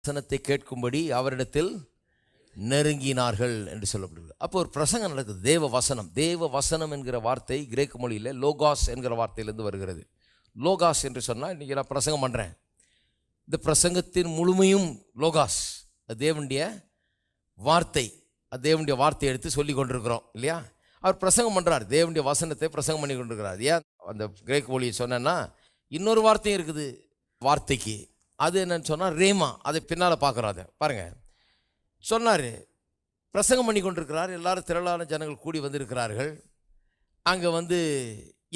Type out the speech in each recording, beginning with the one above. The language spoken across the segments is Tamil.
வசனத்தை கேட்கும்படி அவரிடத்தில் நெருங்கினார்கள் என்று சொல்லப்படுகிறது. அப்போ ஒரு பிரசங்கம் நடக்குது. தேவ வசனம், தேவ வசனம் என்கிற வார்த்தை கிரேக்க மொழியில் லோகாஸ் என்கிற வார்த்தையிலிருந்து வருகிறது. லோகாஸ் என்று சொன்னால், இன்றைக்கி நான் பிரசங்கம் பண்ணுறேன், இந்த பிரசங்கத்தின் முழுமையும் லோகாஸ், அது தேவனுடைய வார்த்தை. அது தேவனுடைய வார்த்தையை எடுத்து சொல்லி கொண்டிருக்கிறோம் இல்லையா? அவர் பிரசங்கம் பண்ணுறார், தேவனுடைய வசனத்தை பிரசங்கம் பண்ணி கொண்டிருக்கிறார். ஏன் அந்த கிரேக்க மொழியை சொன்னேன்னா, இன்னொரு வார்த்தையும் இருக்குது வார்த்தைக்கு. அது என்னன்னு சொன்னால் ரேமா. அதை பின்னால் பார்க்குறோம். அதை பாருங்கள். சொன்னார், பிரசங்கம் பண்ணி கொண்டிருக்கிறார், எல்லாரும் திரளான ஜனங்கள் கூடி வந்திருக்கிறார்கள். அங்கே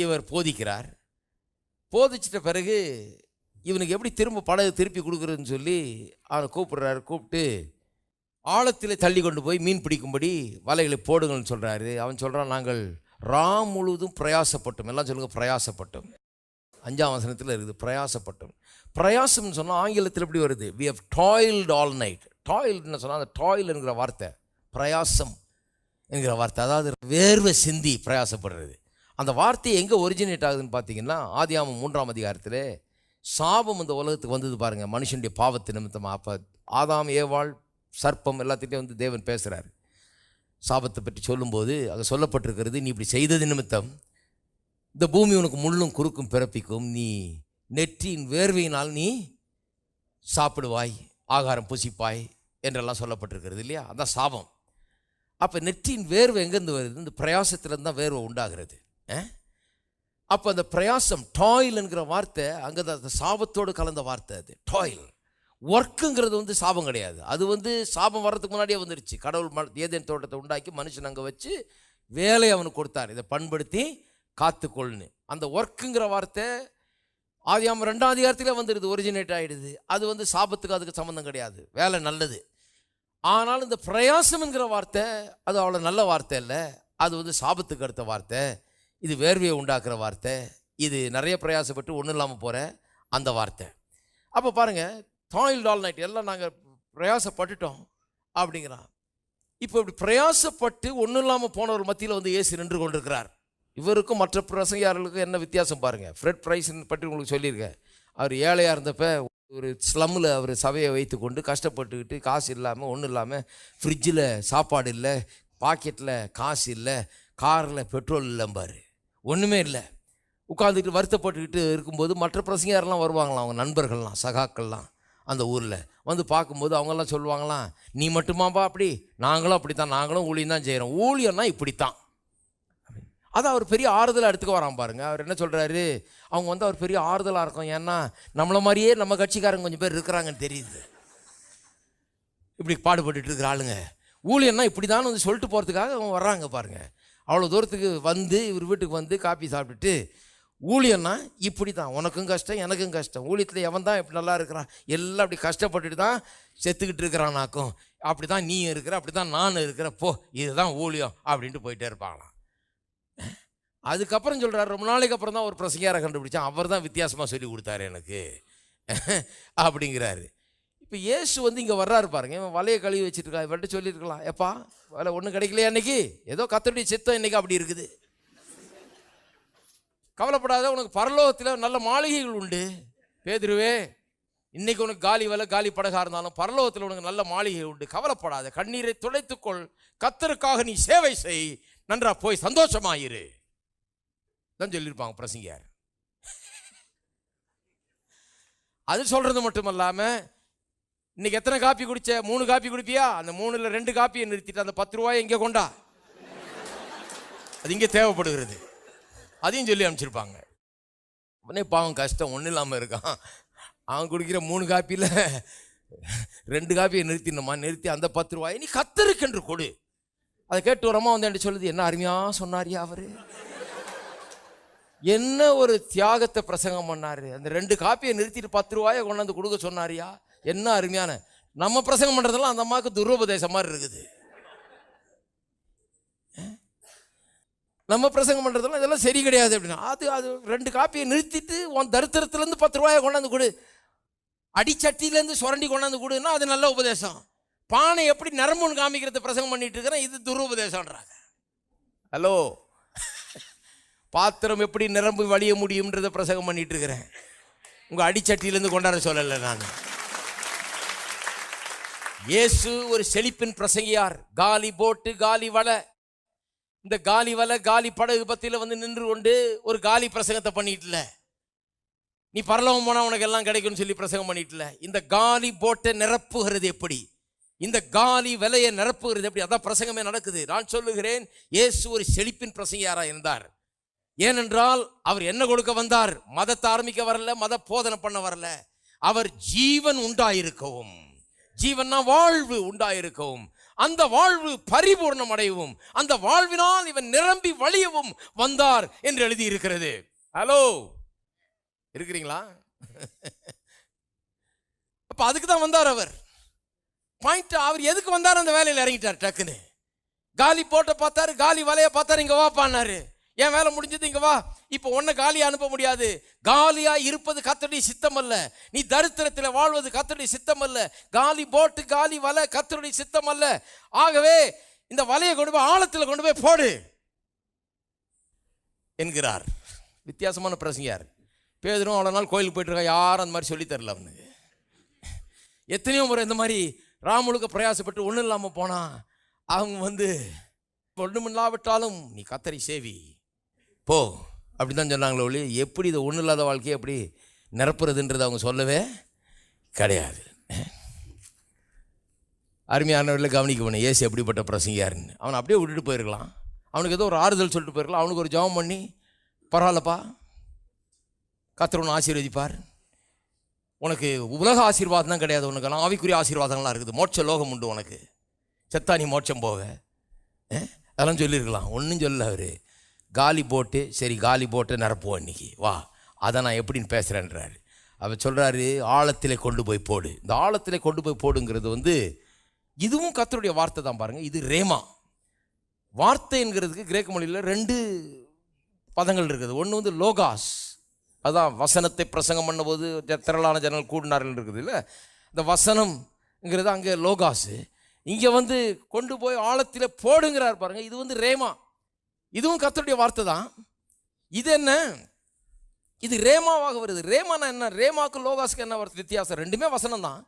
இவர் போதிக்கிறார். போதிச்சிட்ட பிறகு இவனுக்கு எப்படி படகு திருப்பி கொடுக்குறதுன்னு சொல்லி அவனை கூப்பிடுறாரு. கூப்பிட்டு ஆழத்தில் தள்ளி கொண்டு போய் மீன் பிடிக்கும்படி வலைகளை போடுங்கள்னு சொல்கிறாரு. அவன் சொல்கிறான், நாங்கள் முழுவதும் பிரயாசப்பட்டோம். எல்லாம் சொல்லுங்கள், பிரயாசப்பட்டோம். 5ஆம் வசனத்தில் இருக்குது பிரயாசப்பட்டோம். பிரயாசம்னு சொன்னால் ஆங்கிலத்தில் எப்படி வருது? we have toiled all night. டாயில்னு சொன்னால் அந்த டாயில் என்கிற வார்த்தை, பிரயாசம் என்கிற வார்த்தை, அதாவது வேர்வை சிந்தி பிரயாசப்படுறது. அந்த வார்த்தை எங்கே ஒரிஜினேட் ஆகுதுன்னு பார்த்தீங்கன்னா, ஆதியாகமம் 3ஆம் அதிகாரத்தில் சாபம் இந்த உலகத்துக்கு வந்தது பாருங்கள், மனுஷனுடைய பாவத்து நிமித்தமாக. அப்போ ஆதாம், ஏவாள், சர்ப்பம் எல்லாத்திட்டையும் தேவன் பேசுகிறார். சாபத்தை பற்றி சொல்லும்போது அங்கே சொல்லப்பட்டிருக்கிறது, நீ இப்படி செய்தது நிமித்தம் இந்த பூமி உனக்கு முள்ளும் குறுக்கும் பிறப்பிக்கும், நீ நெற்றியின் வேர்வையினால் நீ சாப்பிடுவாய், ஆகாரம் புசிப்பாய் என்றெல்லாம் சொல்லப்பட்டிருக்கிறது இல்லையா? அதான் சாபம். அப்போ நெற்றியின் வேர்வை எங்கேருந்து வருது? இந்த பிரயாசத்துலேருந்து தான் வேர்வை உண்டாகிறது. அப்போ அந்த பிரயாசம், டாயில் என்கிற வார்த்தை அங்கே தான் அந்த சாபத்தோடு கலந்த வார்த்தை. அது டாயில். ஒர்க்குங்கிறது சாபம் கிடையாது. அது சாபம் வர்றதுக்கு முன்னாடியே வந்துருச்சு. கடவுள் ஏதேன் தோட்டத்தை உண்டாக்கி மனுஷன் அங்கே வச்சு வேலையை அவனுக்கு கொடுத்தார், இதை பண்படுத்தி காத்துக்கொள்னு. அந்த ஒர்க்குங்கிற வார்த்தை ஆதியாகமம் 2ஆம் அதிகாரத்திலே வந்துடுது, ஒரிஜினேட் ஆகிடுது. அது சாபத்துக்கு அதுக்கு சம்மந்தம் கிடையாது, வேலை நல்லது. ஆனால் இந்த பிரயாசம் என்கிற வார்த்தை அது அவ்வளோ நல்ல வார்த்தை இல்லை. அது சாபத்துக்கு அடுத்த வார்த்தை. இது வேர்வையை உண்டாக்குற வார்த்தை. இது நிறைய பிரயாசப்பட்டு ஒன்றும் இல்லாமல் போகிற அந்த வார்த்தை. அப்போ பாருங்கள், டாயில் ஆல் நைட், எல்லாம் நாங்கள் பிரயாசப்பட்டுட்டோம் அப்படிங்கிறான். இப்போ இப்படி பிரயாசப்பட்டு ஒன்றும் இல்லாமல் போனவர் மத்தியில் இயேசு நின்று கொண்டிருக்கிறார். இவருக்கும் மற்ற பிரசங்கியாளர்களுக்கும் என்ன வித்தியாசம் பாருங்கள். ஃப்ரெட் பிரைஸ் பற்றி உங்களுக்கு சொல்லியிருக்கேன். அவர் ஏழையாக இருந்தப்போ ஒரு ஸ்லம்மில் அவர் சபையை வைத்து கொண்டு கஷ்டப்பட்டுக்கிட்டு, காசு இல்லாமல், ஒன்றும் இல்லாமல், ஃப்ரிட்ஜில் சாப்பாடு இல்லை, பாக்கெட்டில் காசு இல்லை, காரில் பெட்ரோல் இல்லைம்பார், ஒன்றுமே இல்லை, உட்காந்துக்கிட்டு வருத்தப்பட்டுக்கிட்டு இருக்கும்போது மற்ற பிரசங்கியாரெல்லாம் வருவாங்களாம், அவங்க நண்பர்கள்லாம், சகாக்கள்லாம் அந்த ஊரில் பார்க்கும்போது அவங்கெல்லாம் சொல்லுவாங்களாம், நீ மட்டுமாப்பா அப்படி, நாங்களும் அப்படி தான், நாங்களும் ஊழியம் தான் செய்கிறோம், ஊழியம்னா இப்படித்தான். அதை அவர் பெரிய ஆறுதலாக எடுத்துக்க வரான் பாருங்கள். அவர் என்ன சொல்கிறாரு, அவங்க அவர் பெரிய ஆறுதலாக இருக்கும். ஏன்னா நம்மளை மாதிரியே நம்ம கட்சிக்காரங்க கொஞ்சம் பேர் இருக்கிறாங்கன்னு தெரியுது, இப்படி பாடுபட்டு இருக்கிற ஆளுங்க. ஊழியன்னா இப்படி தான் சொல்லிட்டு போகிறதுக்காக அவங்க வர்றாங்க பாருங்கள். அவ்வளோ தூரத்துக்கு இவர் வீட்டுக்கு காப்பி சாப்பிட்டுட்டு, ஊழியன்னா இப்படி தான், உனக்கும் கஷ்டம் எனக்கும் கஷ்டம், ஊழியத்தில் எவன் தான் இப்படி நல்லா இருக்கிறான், எல்லாம் அப்படி கஷ்டப்பட்டுட்டு தான் செத்துக்கிட்டு இருக்கிறானாக்கும், அப்படி தான் நீ இருக்கிற, அப்படி தான் நான் இருக்கிறேன், போ இதுதான் ஊழியம் அப்படின்ட்டு போயிட்டே இருப்பாங்களாம். அதுக்கப்புறம் சொல்கிறார், ரொம்ப நாளைக்கு அப்புறம் தான் ஒரு பிரசங்கியாரை கண்டுபிடிச்சான், அவர் தான் வித்தியாசமாக சொல்லி கொடுத்தாரு எனக்கு அப்படிங்கிறாரு. இப்போ இயேசு இங்கே வர்றாரு பாருங்க. இவன் வலையை கழுவி வச்சுருக்கா, இவர்கிட்ட சொல்லியிருக்கலாம், எப்பா வலை ஒன்றும் கிடைக்கலையா அன்னைக்கு, ஏதோ கர்த்தருடைய சித்தம் இன்றைக்கி அப்படி இருக்குது, கவலைப்படாத, உனக்கு பரலோகத்தில் நல்ல மாளிகைகள் உண்டு பேதுருவே, இன்றைக்கி உனக்கு காலி வலை காலி படகா இருந்தாலும் பரலோகத்தில் உனக்கு நல்ல மாளிகை உண்டு, கவலைப்படாத, கண்ணீரை துடைத்துக்கொள், கர்த்தருக்காக நீ சேவை செய், நன்றா போய் சந்தோஷமாயிரு தான் சொல்லியிருப்பாங்க பிரசங்கியார். அது சொல்கிறது மட்டும் இல்லாமல், இன்னைக்கு எத்தனை காப்பி குடிச்ச? 3 காப்பி குடிப்பியா? அந்த 3ல் 2 காப்பியை நிறுத்திட்டு அந்த 10 ரூபாயை இங்கே கொண்டா, அது இங்கே தேவைப்படுகிறது, அதையும் சொல்லி அனுப்பிச்சிருப்பாங்க. உடனே பாவம் கஷ்டம், ஒன்றும் இல்லாமல் இருக்கான். அவன் குடிக்கிற 3 காப்பியில் 2 காப்பியை நிறுத்தி அந்த 10 ரூபாயை நீ கர்த்தருக்கென்று கொடு. அதை கேட்டு ஒரு அம்மா என்கிட்ட சொல்லுது, என்ன அருமையாக சொன்னாரியா அவர், என்ன ஒரு தியாகத்தை பிரசங்கம் பண்ணார், அந்த 2 காப்பியை நிறுத்திட்டு 10 ரூபாயை கொண்டாந்து கொடுக்க சொன்னாரியா, என்ன அருமையான. நம்ம பிரசங்கம் பண்ணுறதெல்லாம் அந்த அம்மாவுக்கு துருபதேசம் மாதிரி இருக்குது. நம்ம பிரசங்கம் பண்ணுறதெல்லாம் இதெல்லாம் சரி கிடையாது அப்படின்னா, அது 2 காப்பியை நிறுத்திட்டு உன் தரித்திரத்துலேருந்து 10 ரூபாயை கொண்டாந்து கொடு, அடிச்சட்டிலேருந்து சுரண்டி கொண்டாந்து கொடுன்னா அது நல்ல உபதேசம். பானை எப்படி நரம்புன்னு காமிக்கிறத பிரசங்கம் பண்ணிட்டு இருக்கிறேன், இது துருபதேசம்ன்றாங்க. ஹலோ, பாத்திரம் எப்படி நிரம்பி வழிய முடியும்ன்றதை பிரசங்கம் பண்ணிட்டு இருக்கிறேன், உங்கள் அடிச்சட்டியிலேருந்து கொண்டாட சொல்லலை நான். இயேசு ஒரு செழிப்பின் பிரசங்கியார். காலி போட்டு காலி வலை, இந்த காலி வலை காலி படகு பத்தியில வந்து நின்று கொண்டு ஒரு காலி பிரசங்கத்தை பண்ணிட்டுல, நீ பரலோகம் போனா உனக்கு எல்லாம் கிடைக்கும்னு சொல்லி பிரசங்கம் பண்ணிட்டுல. இந்த காலி போட்டை நிரப்புகிறது எப்படி, இந்த காலி விலையை நிரப்புகிறது எப்படி, அதான் பிரசங்கமே நடக்குது. நான் சொல்லுகிறேன், இயேசு ஒரு செழிப்பின் பிரசங்கியாரா இருந்தார். ஏனென்றால் அவர் என்ன கொடுக்க வந்தார்? மதத்தை ஆரம்பிக்க வரல, மத போதனை பண்ண வரல. அவர் ஜீவன் உண்டாயிருக்கவும், ஜீவன்னா வாழ்வு உண்டாயிருக்கவும், அந்த வாழ்வு பரிபூர்ணம் அடையவும், அந்த வாழ்வினால் இவன் நிரம்பி வழியவும் வந்தார் என்று எழுதி இருக்கிறது. ஹலோ, இருக்கிறீங்களா? அப்ப அதுக்கு தான் வந்தார் அவர். பாயிண்ட், அவர் எதுக்கு வந்தார்? அந்த வேலையில் இறங்கிட்டார். டக்குன்னு காலி போட்ட பார்த்தாரு, காலி வலைய பார்த்தாரு, இங்க வாப்பான்னாரு. என் வேலை முடிஞ்சது, இங்க வா. இப்ப உன்னை காலியா அனுப்ப முடியாது. காலியா இருப்பது கர்த்தருடைய சித்தம் அல்ல. நீ தரித்திரத்தில் வாழ்வது கர்த்தருடைய சித்தம் அல்ல. காலி போட்டு காலி வலை கர்த்தருடைய சித்தம் அல்ல. ஆகவே இந்த வலையை கொண்டு போய் ஆழத்தில் கொண்டு போய் போடு என்கிறார். வித்தியாசமான பிரசங்கியார். பேதுரும் அவ்வளோ நாள் கோயிலுக்கு போயிட்டு இருக்கா, யாரும் அந்த மாதிரி சொல்லி தரல அவனுக்கு. எத்தனையோ முறை இந்த மாதிரி ராமுழுக்க பிரயாசப்பட்டு ஒன்றும் இல்லாமல் போனா அவங்க வந்து ஒன்றும் இல்லாவிட்டாலும் நீ கர்த்தரை சேவி போ அப்படிதான் சொன்னாங்களே ஒளி, எப்படி இதை ஒன்றும் இல்லாத வாழ்க்கையை எப்படி நிரப்புறதுன்றது அவங்க சொல்லவே கிடையாது. அருமையானவர்களை கவனிக்க போனேன். ஏசு எப்படிப்பட்ட பிரசங்கியாருன்னு. அவனை அப்படியே விட்டுட்டு போயிருக்கலாம். அவனுக்கு ஏதோ ஒரு ஆறுதல் சொல்லிட்டு போயிருக்கலாம். அவனுக்கு ஒரு ஜெபம் பண்ணி, பரவாயில்லப்பா, கர்த்தர் உன்னை ஆசீர்வதிப்பார், உனக்கு உலக ஆசீர்வாதம் தான் கிடையாது, உனக்கு ஆவிக்குரிய ஆசீர்வாதங்கள்லாம் இருக்குது, மோட்ச லோகம் உண்டு உனக்கு, செத்தா நீ மோட்சம் போக, அதெல்லாம் சொல்லியிருக்கலாம். ஒன்றும் சொல்லல. அவர் காலி போட்டு, சரி காலி போட்டு நிரப்புவோம் இன்னைக்கு வா, அதை நான் எப்படின்னு பேசுகிறேன்றாரு. அவர் சொல்கிறாரு, ஆழத்திலே கொண்டு போய் போடு. இந்த ஆழத்திலே கொண்டு போய் போடுங்கிறது வந்து இதுவும் கர்த்தருடைய வார்த்தை தான். பாருங்கள், இது ரேமா வார்த்தை என்கிறதுக்கு கிரேக்க மொழியில் 2 பதங்கள் இருக்குது. ஒன்று வந்து லோகாஸ், அதான் வசனத்தை பிரசங்கம் பண்ணும்போது திரளான ஜனங்கள் கூடினார்கள் இருக்குது இல்லை, இந்த வசனம்ங்கிறது அங்கே லோகாஸு. இங்கே வந்து கொண்டு போய் ஆழத்தில் போடுங்கிறார் பாருங்க, இது வந்து ரேமா. இதுவும் கர்த்தருடைய வார்த்தை தான். இது என்ன, இது ரேமாவாக வருது. ரேமானா என்ன? ரேமாவுக்கு லோகாஸுக்கு என்ன வருது வித்தியாசம்? ரெண்டுமே வசனம் தான்.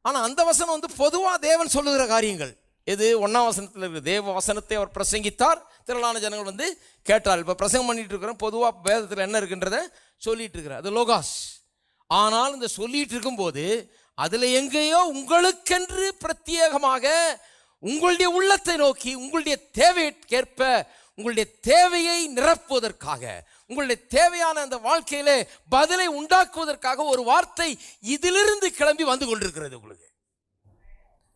ஆனால் அந்த வசனம் வந்து பொதுவாக தேவன் சொல்லுகிற காரியங்கள். எது 1ஆம் வசனத்தில் இருக்குது, தேவ வசனத்தை அவர் பிரசங்கித்தார், திரளான ஜனங்கள் வந்து கேட்டார். இப்போ பிரசங்கம் பண்ணிட்டு இருக்கிறோம், பொதுவாக வேதத்தில் என்ன இருக்குன்றத சொல்லிட்டு இருக்கிறார், அது லோகாஸ். ஆனால் இந்த சொல்லிட்டு இருக்கும்போது அதில் எங்கேயோ உங்களுக்கென்று பிரத்யேகமாக உங்களுடைய உள்ளத்தை நோக்கி, உங்களுடைய தேவைக்கேற்ப, உங்களுடைய தேவையை நிரப்புவதற்காக, உங்களுடைய தேவையான அந்த வாழ்க்கையிலே பதிலை உண்டாக்குவதற்காக ஒரு வார்த்தை இதிலிருந்து கிளம்பி வந்து கொண்டிருக்கிறது. உங்களுக்கு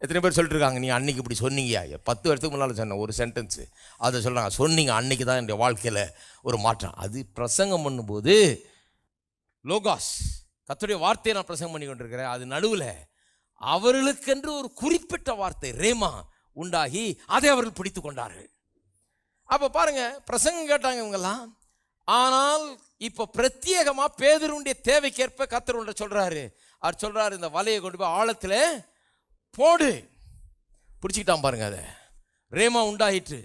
எத்தனை பேர் சொல்லிட்டு இருக்காங்க, நீ அன்னைக்கு இப்படி சொன்னீங்க, 10 வருஷத்துக்கு முன்னால் சொன்ன ஒரு சென்டென்ஸு, அதை சொல்கிறாங்க, சொன்னீங்க அன்னைக்கு தான் என்னுடைய வாழ்க்கையில் ஒரு மாற்றம். அது பிரசங்கம் பண்ணும்போது லோகாஸ், கர்த்தருடைய வார்த்தையை நான் பிரசங்கம் பண்ணி கொண்டிருக்கிறேன், அது நடுவில் அவர்களுக்கென்று ஒரு குறிப்பிட்ட வார்த்தை ரேமா உண்டாகி அதை அவர்கள் பிடித்து கொண்டார்கள். அப்போ பாருங்க, பிரசங்கம் கேட்டாங்க இவங்கெல்லாம். ஆனால் இப்போ பிரத்யேகமாக பேதுருடைய தேவைக்கேற்ப கர்த்தர் ஒன்றை சொல்கிறாரு. அவர் சொல்கிறாரு, இந்த வலையை கொண்டு போய் ஆழத்தில் போடு. பிடிச்சிக்கிட்டான் பாருங்க, அதை ரேமா உண்டாயிற்று.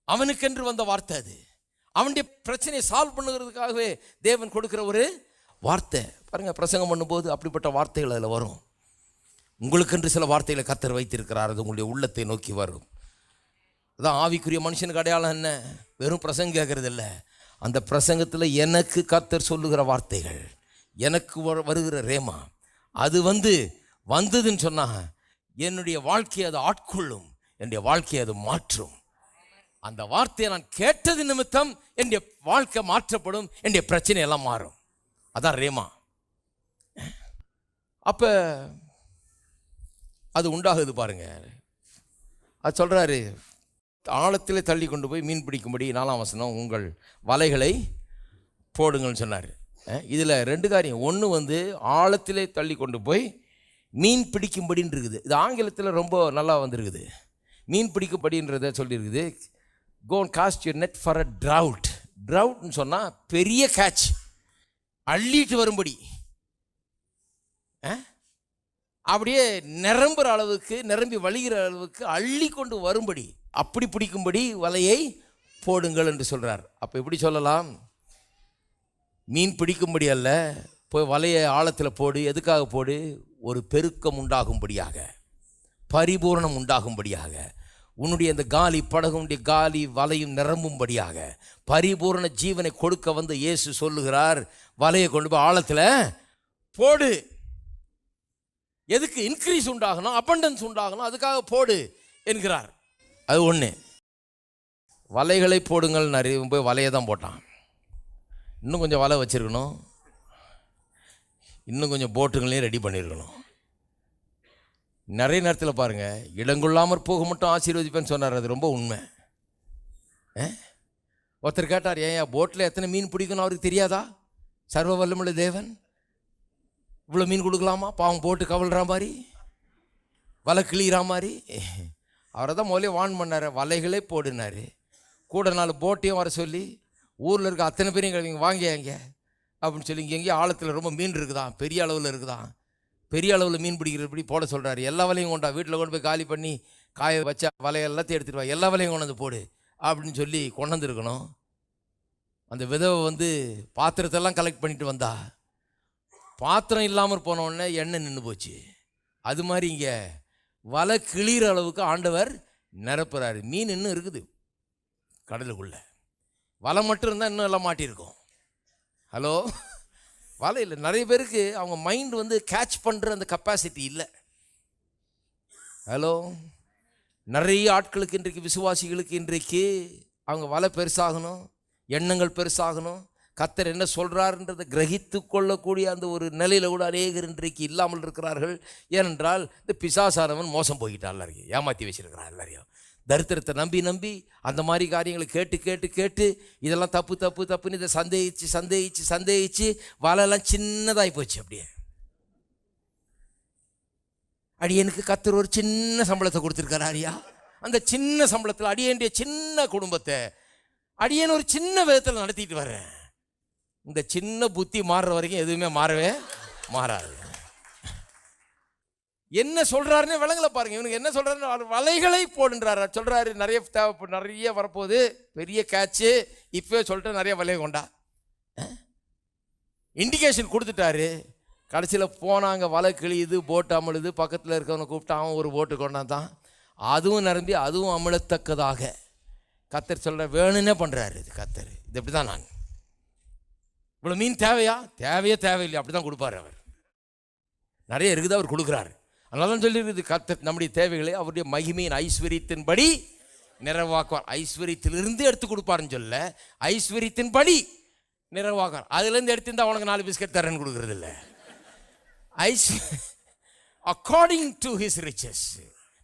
அவனுக்கென்று வந்த வார்த்தை அது. அவனுடைய பிரச்சனையை சால்வ் பண்ணுகிறதுக்காகவே தேவன் கொடுக்குற ஒரு வார்த்தை. பாருங்க, பிரசங்கம் பண்ணும்போது அப்படிப்பட்ட வார்த்தைகள் அதில் வரும். உங்களுக்கென்று சில வார்த்தைகளை கர்த்தர் வைத்திருக்கிறார், அது உங்களுடைய உள்ளத்தை நோக்கி வரும். அதான் ஆவிக்குரிய மனுஷனுக்கு அடையாளம் என்ன? வெறும் பிரசங்கம் கேட்கறது இல்லை, அந்த பிரசங்கத்தில் எனக்கு கர்த்தர் சொல்லுகிற வார்த்தைகள், எனக்கு வருகிற ரேமா, அது வந்ததுன்னு சொன்னால் என்னுடைய வாழ்க்கையை அது ஆட்கொள்ளும், என்னுடைய வாழ்க்கையை அது மாற்றும். அந்த வார்த்தையை நான் கேட்டது நிமித்தம் என்னுடைய வாழ்க்கை மாற்றப்படும், என்னுடைய பிரச்சனை எல்லாம் மாறும். அதான் ரேமா. அப்போ அது உண்டாகுது பாருங்க. அது சொல்கிறாரு, ஆழத்திலே தள்ளி கொண்டு போய் மீன் பிடிக்கும்படி 4ஆம் வசனம் உங்கள் வலைகளை போடுங்கள்னு சொன்னார். இதில் 2 காரியம். ஒன்று ஆழத்திலே தள்ளி கொண்டு போய் மீன் பிடிக்கும்படின்னு இருக்குது. இது ஆங்கிலத்தில் ரொம்ப நல்லா வந்திருக்குது. மீன் பிடிக்கும்படின்றத சொல்லியிருக்குது. go and cast your net for a drought. ட்ரவுட்னு சொன்னால் பெரிய கேட்ச், அள்ளிட்டு வரும்படி, அப்படியே நிரம்புற அளவுக்கு, நிரம்பி வழிகிற அளவுக்கு அள்ளி கொண்டு வரும்படி, அப்படி பிடிக்கும்படி வலையை போடுங்கள் என்று சொல்கிறார். அப்போ எப்படி சொல்லலாம்? மீன் பிடிக்கும்படி அல்ல, போய் வலையை ஆழத்தில் போடு. எதுக்காக போடு? ஒரு பெருக்கம் உண்டாகும்படியாக. பரிபூரணம் உண்டாகும்படியாக, உன்னுடைய அந்த காலி படகுடைய காலி வலையும் நிரம்பும்படியாக பரிபூரண ஜீவனை கொடுக்க வந்த இயேசு சொல்லுகிறார், வலையை கொண்டு போய் ஆழத்தில் போடு. எதுக்கு? இன்க்ரீஸ் உண்டாகணும், அபண்டன்ஸ் உண்டாகணும், அதுக்காக போடு என்கிறார். அது ஒன்று. வலைகளை போடுங்கள், நிறைய போய் வலையை தான் போட்டான். இன்னும் கொஞ்சம் வலை வச்சுருக்கணும், இன்னும் கொஞ்சம் போட்டுங்களையும் ரெடி பண்ணியிருக்கணும். நிறைய நேரத்தில் பாருங்கள், இடங்கொள்ளாமற் போக மட்டும் ஆசீர்வதிப்பேன்னு சொன்னார். அது ரொம்ப உண்மை. ஒருத்தர் கேட்டார், ஏன் போட்டில் எத்தனை மீன் பிடிக்கணும் அவருக்கு தெரியாதா? சர்வ வல்லமுள்ள தேவன் இவ்வளோ மீன் கொடுக்கலாமா? பாவம் போட்டு கவல்ற மாதிரி, வலை கிளிகிற மாதிரி. அவரை தான் முதலே வான் பண்ணார், வலைகளே போடுனார். கூட 4 போட்டையும் வர சொல்லி ஊரில் இருக்க அத்தனை பேரையும் கிளம்பிங்க, வாங்கியாங்க அப்படின்னு சொல்லி, இங்கே எங்கேயும் ஆழத்தில் ரொம்ப மீன் இருக்குதான், பெரிய அளவில் இருக்குதான், பெரிய அளவில் மீன் பிடிக்கிறபடி போட சொல்கிறாரு. எல்லா வலையும் கொண்டா, வீட்டில் கொண்டு போய் காலி பண்ணி காய வச்சா வலையை எல்லாத்தையும் எடுத்துகிட்டு வா, எல்லா வலையும் கொண்டு வந்து போடு அப்படின்னு சொல்லி கொண்டு வந்துருக்கணும். அந்த விதவை பாத்திரத்தெல்லாம் கலெக்ட் பண்ணிட்டு வந்தா, பாத்திரம் இல்லாமல் போனோடனே எண்ணெய் நின்று போச்சு. அது மாதிரி இங்கே வலை கிளிகிற அளவுக்கு ஆண்டவர் நிரப்புறாரு. மீன் இன்னும் இருக்குது கடலுக்குள்ள, வலை மட்டும் இருந்தால் இன்னும் எல்லாம் மாட்டியிருக்கும். ஹலோ, வலை இல்லை. நிறைய பேருக்கு அவங்க மைண்ட் கேட்ச் பண்ணுற அந்த கெப்பாசிட்டி இல்லை. ஹலோ, நிறைய ஆட்களுக்கு இன்றைக்கு, விசுவாசிகளுக்கு இன்றைக்கு அவங்க வலை பெருசாகணும், எண்ணங்கள் பெருசாகணும், கர்த்தர் என்ன சொல்கிறாருன்றதை கிரகித்து கொள்ளக்கூடிய அந்த ஒரு நிலையில் கூட அநேகர் இன்றைக்கு இல்லாமல் இருக்கிறார்கள். ஏனென்றால் இந்த பிசாசானவன் மோசம் போய்கிட்டான், எல்லாரையும் ஏமாற்றி வச்சிருக்கிறான். எல்லாரையும் தரித்திரத்தை நம்பி நம்பி அந்த மாதிரி காரியங்களை கேட்டு கேட்டு கேட்டு இதெல்லாம் தப்பு தப்பு தப்புன்னு இதை சந்தேகிச்சு சந்தேகிச்சு சந்தேகிச்சு வலையெல்லாம் சின்னதாகி போச்சு. அப்படியே அடியனுக்கு கர்த்தர் ஒரு சின்ன சம்பளத்தை கொடுத்துருக்காரு. அடியா, அந்த சின்ன சம்பளத்தில் அடியனுடைய சின்ன குடும்பத்தை அடியன் ஒரு சின்ன விதத்தில் நடத்திட்டு வர்றேன். இந்த சின்ன புத்தி மாறுற வரைக்கும் எதுவுமே மாறவே மாறாது. என்ன சொல்றாருன்னு விளங்கல பாருங்க. இவனுக்கு என்ன சொல்றாரு? வலைகளை போடுன்றாரு சொல்றாரு. நிறைய தேவைப்படும், நிறைய வரப்போகுது, பெரிய கேட்சு, இப்பவே சொல்லிட்டு நிறைய வலையை கொண்டா இண்டிகேஷன் கொடுத்துட்டாரு. கடைசியில் போனாங்க, வலை கிழியுது, போட்டு அமிழுது. பக்கத்தில் இருக்கவனை கூப்பிட்டு அவன் ஒரு போட்டு கொண்டாந்தான், அதுவும் நிரம்பி அதுவும் அமிழத்தக்கதாக கர்த்தர் சொல்ற வேணும்னே பண்றாரு. இது கர்த்தர், இது எப்படி தான் நான் இவ்வளோ மீன் தேவையா? தேவையில்லை, அப்படி தான் கொடுப்பாரு அவர். நிறைய இருக்குது, அவர் கொடுக்குறாரு. அதனால தான் சொல்லியிருக்குது, கர்த்தர் நம்முடைய தேவைகளை அவருடைய மகிமையின் ஐஸ்வரியத்தின்படி நிறைவாக்குவார். ஐஸ்வரியத்திலிருந்து எடுத்து கொடுப்பாருன்னு சொல்ல, ஐஸ்வரியத்தின்படி நிறைவாக்குவார். அதுலேருந்து எடுத்துருந்தா உனக்கு 4 பிஸ்கட் தரேன்னு கொடுக்குறது இல்லை. according to his riches,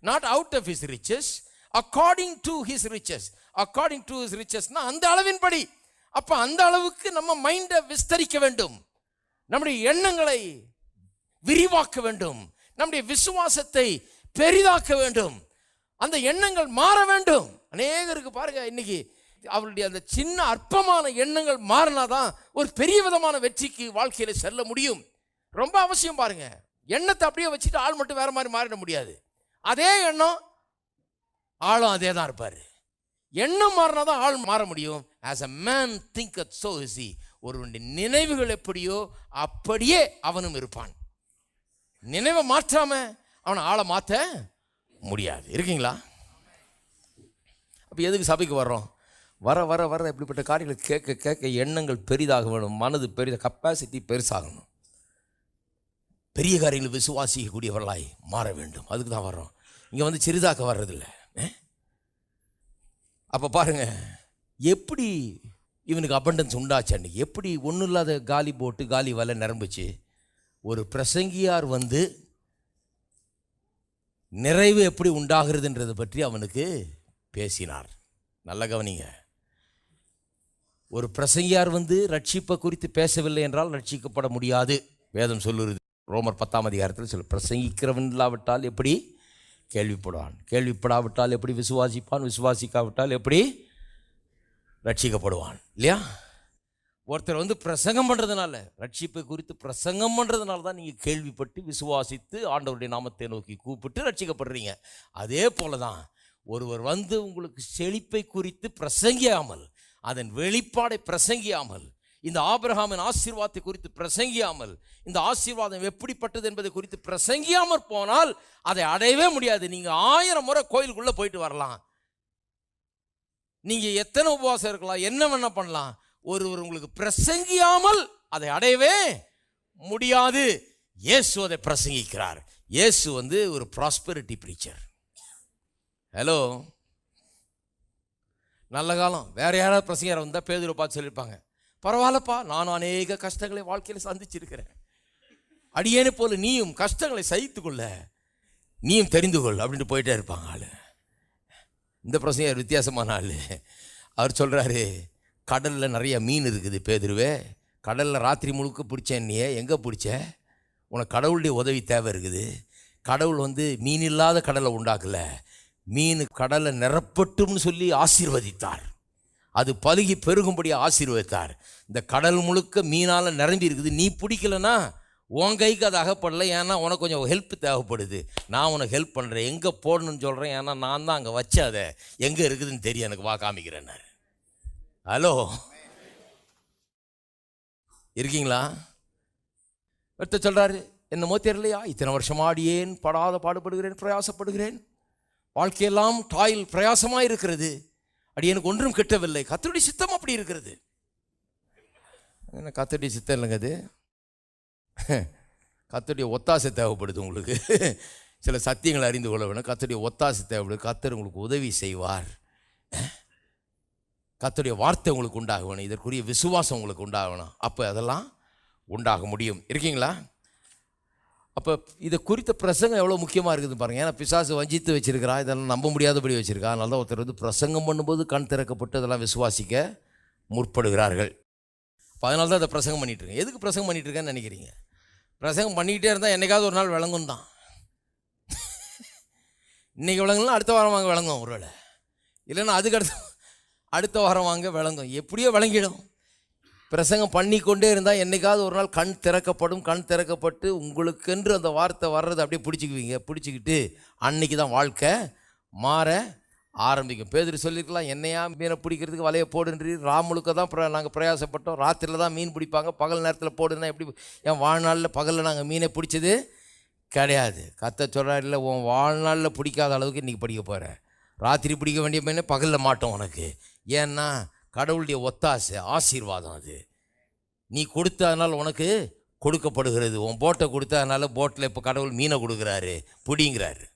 not out of his riches, according to his riches. according to his richesனா அந்த அளவின்படி. அப்போ அந்த அளவுக்கு நம்ம மைண்டை விஸ்தரிக்க வேண்டும், நம்முடைய எண்ணங்களை விரிவாக்க வேண்டும், நம்முடைய விசுவாசத்தை பெரிதாக்க வேண்டும், அந்த எண்ணங்கள் மாற வேண்டும். அநேகருக்கு பாருங்க, இன்னைக்கு அவருடைய அந்த சின்ன அற்பமான எண்ணங்கள் மாறினாதான் ஒரு பெரிய விதமான வெற்றிக்கு வாழ்க்கையில செல்ல முடியும். ரொம்ப அவசியம் பாருங்க. எண்ணத்தை அப்படியே வச்சுட்டு ஆள் மட்டும் வேற மாதிரி மாறிட முடியாது. அதே எண்ணம், ஆளும் அதே தான் இருப்பாரு. எண்ணம் மாறினாதான் ஆள் மாற முடியும். as a man thinketh so is he. ஒருவனுடைய நினைவுகள் எப்படியோ அப்படியே அவனும் இருப்பான். நினைவை மாற்றாம அவனை ஆளை மாற்ற முடியாது. இருக்கீங்களா? அப்போ எதுக்கு சபைக்கு வர்றோம்? வர வர வர இப்படிப்பட்ட காரியங்களை கேட்க கேட்க எண்ணங்கள் பெரிதாக வேணும், மனது பெரிதாக, கெப்பாசிட்டி பெருசாகணும், பெரிய காரியங்களை விசுவாசிக்கக்கூடியவர்களாய் மாற வேண்டும். அதுக்கு தான் வர்றோம். இங்கே சிறிதாக்க வர்றதில்லை. அப்போ பாருங்க, எப்படி இவனுக்கு அபண்டன்ஸ் உண்டாச்சு. அன்னைக்கு எப்படி ஒன்றும் இல்லாத காலி போட்டு காலி வலை நிரம்பிச்சு. ஒரு பிரசங்கியார் நிறைவு எப்படி உண்டாகிறதுன்றதை பற்றி அவனுக்கு பேசினார். நல்ல கவனிங்க. ஒரு பிரசங்கியார் ரட்சிப்பை குறித்து பேசவில்லை என்றால் ரட்சிக்கப்பட முடியாது. வேதம் சொல்லுறது ரோமர் 10ஆம் அதிகாரத்தில் சொல்ல, பிரசங்கிக்கிறவன் இல்லாவிட்டால் எப்படி கேள்விப்படுவான், கேள்விப்படாவிட்டால் எப்படி விசுவாசிப்பான், விசுவாசிக்காவிட்டால் எப்படி ரட்சிக்கப்படுவான். இல்லையா? ஒருத்தர் பிரசங்கம் பண்ணுறதுனால, ரட்சிப்பை குறித்து பிரசங்கம் பண்ணுறதுனால தான் நீங்கள் கேள்விப்பட்டு விசுவாசித்து ஆண்டவருடைய நாமத்தை நோக்கி கூப்பிட்டு ரட்சிக்கப்படுறீங்க. அதே போல தான் ஒருவர் உங்களுக்கு செழிப்பை குறித்து பிரசங்கியாமல், அதன் வெளிப்பாடை பிரசங்கியாமல், இந்த ஆபிரகாமின் ஆசீர்வாதத்தை குறித்து பிரசங்கியாமல், இந்த ஆசீர்வாதம் எப்படிப்பட்டது என்பதை குறித்து பிரசங்கியாமல் போனால் அதை அடையவே முடியாது. நீங்க 1000 முறை கோயிலுக்குள்ள போயிட்டு வரலாம், நீங்க எத்தனை உபவாசம் இருக்கலாம், என்ன வேணா பண்ணலாம், ஒருவர் உங்களுக்கு பிரசங்கியாமல் அதை அடையவே முடியாது. இயேசு அதை பிரசங்கிக்கிறார். இயேசு ஒரு ப்ராஸ்பெரிட்டி ப்ரீச்சர். ஹலோ, நல்ல காலம் வேற யாராவது பிரசங்கர் வந்தால் பேதுருவை பார்த்து சொல்லியிருப்பாங்க, பரவாயில்லப்பா, நானும் அநேக கஷ்டங்களை வாழ்க்கையில் சந்திச்சிருக்கிறேன், அடியேனை போல நீயும் கஷ்டங்களை சகித்துக்கொள்ள, நீயும் தெரிந்து கொள் அப்படின்ட்டு போயிட்டே இருப்பாங்க ஆள். இந்த பிரசங்கர் வித்தியாசமான ஆள். அவர் சொல்கிறாரு, கடலில் நிறைய மீன் இருக்குது பேதுருவே, கடலில் ராத்திரி முழுக்க பிடிச்சேன், நீ எங்கே பிடிச்ச? உனக்கு கடவுளுடைய உதவி தேவை இருக்குது. கடவுள் மீன் இல்லாத கடலை உண்டாக்கலை, மீன் கடலை நிரப்பட்டும்னு சொல்லி ஆசீர்வதித்தார், அது பலுகி பெருகும்படி ஆசீர்வதித்தார். இந்த கடல் முழுக்க மீனால் நிரம்பி இருக்குது, நீ பிடிக்கலன்னா உன் கைக்கு அது அகப்படலை, ஏன்னா உனக்கு கொஞ்சம் ஹெல்ப் தேவைப்படுது, நான் உனக்கு ஹெல்ப் பண்ணுறேன், எங்கே போடணும்னு சொல்கிறேன், ஏன்னா நான் தான் அங்கே வச்ச, அதை எங்கே இருக்குதுன்னு தெரியும் எனக்கு, வா காமிக்கிறேன். ஹலோ, இருக்கீங்களா? ஒருத்தர் சொல்கிறாரு, என்னமோ தெரியலையா, இத்தனை வருஷமா அடியேன் படாத பாடுபடுகிறேன், பிரயாசப்படுகிறேன், வாழ்க்கையெல்லாம் டாயில் பிரயாசமாக இருக்கிறது, அடியேனுக்கு ஒன்றும் கிட்டவில்லை, கர்த்தருடைய சித்தம் அப்படி இருக்கிறது. என்ன கர்த்தருடைய சித்தம் இல்லைங்க, அது கர்த்தருடைய ஒத்தாசை தேவைப்படுது உங்களுக்கு. சில சத்தியங்களை அறிந்து கொள்ள வேணும், கர்த்தருடைய ஒத்தாசை தேவைப்படுது, கர்த்தர் உங்களுக்கு உதவி செய்வார், கர்த்தருடைய வார்த்தை உங்களுக்கு உண்டாக வேணும், இதற்குரிய விசுவாசம் உங்களுக்கு உண்டாக வேணும், அப்போ அதெல்லாம் உண்டாக முடியும். இருக்கீங்களா? அப்போ இதை குறித்த பிரசங்கம் எவ்வளோ முக்கியமாக இருக்குது பாருங்கள். ஏன்னா பிசாசு வஞ்சித்து வச்சிருக்கிறா, இதெல்லாம் நம்ப முடியாதபடி வச்சுருக்கா. அதனால தான் ஒருத்தர் பிரசங்கம் பண்ணும்போது கண் திறக்கப்பட்டு அதெல்லாம் விசுவாசிக்க முற்படுகிறார்கள். அப்போ அதனால தான் அதை பிரசங்கம் பண்ணிகிட்ருக்கேன். எதுக்கு பிரசங்கம் பண்ணிகிட்ருக்கேன்னு நினைக்கிறீங்க? பிரசங்கம் பண்ணிக்கிட்டே இருந்தால் என்னைக்காவது ஒரு நாள் விளங்கும் தான். இன்றைக்கி விளங்கலாம், அடுத்த வாரம் வாங்க விளங்கும் ஒருவேளை, இல்லைன்னா அதுக்கு அடுத்த வாரம் வாங்க விளங்கும், எப்படியோ விளங்கிடும். பிரசங்கம் பண்ணிக்கொண்டே இருந்தால் என்றைக்காவது ஒரு நாள் கண் திறக்கப்படும். கண் திறக்கப்பட்டு உங்களுக்கென்று அந்த வார்த்தை வர்றது அப்படியே பிடிச்சிக்குவீங்க. பிடிச்சிக்கிட்டு அன்னைக்கு தான் வாழ்க்கை மாற ஆரம்பிக்கும். பேதுரு சொல்லியிருக்கலாம், என்னையா மீனை பிடிக்கிறதுக்கு வலையை போடுன்றி, முழுக்க தான் நாங்கள் பிரயாசப்பட்டோம், ராத்திரியில் தான் மீன் பிடிப்பாங்க, பகல் நேரத்தில் போடுன்னா எப்படி? என் வாழ்நாளில் பகலில் நாங்கள் மீனை பிடிச்சது கிடையாது. கர்த்தர் சொல்கிறார், இல்லை உன் வாழ்நாளில் பிடிக்காத அளவுக்கு இன்றைக்கி படிக்க போகிறேன், ராத்திரி பிடிக்க வேண்டிய மீனை பகலில் மாட்டோம் உனக்கு. ஏன்னா கடவுளுடைய ஒத்தாசை ஆசீர்வாதம், அது நீ கொடுத்ததுனால உனக்கு கொடுக்கப்படுகிறது. உன் போட்டை கொடுத்ததுனால போட்டில் இப்போ கடவுள் மீனை கொடுக்குறாரு, பிடிங்கிறாரு.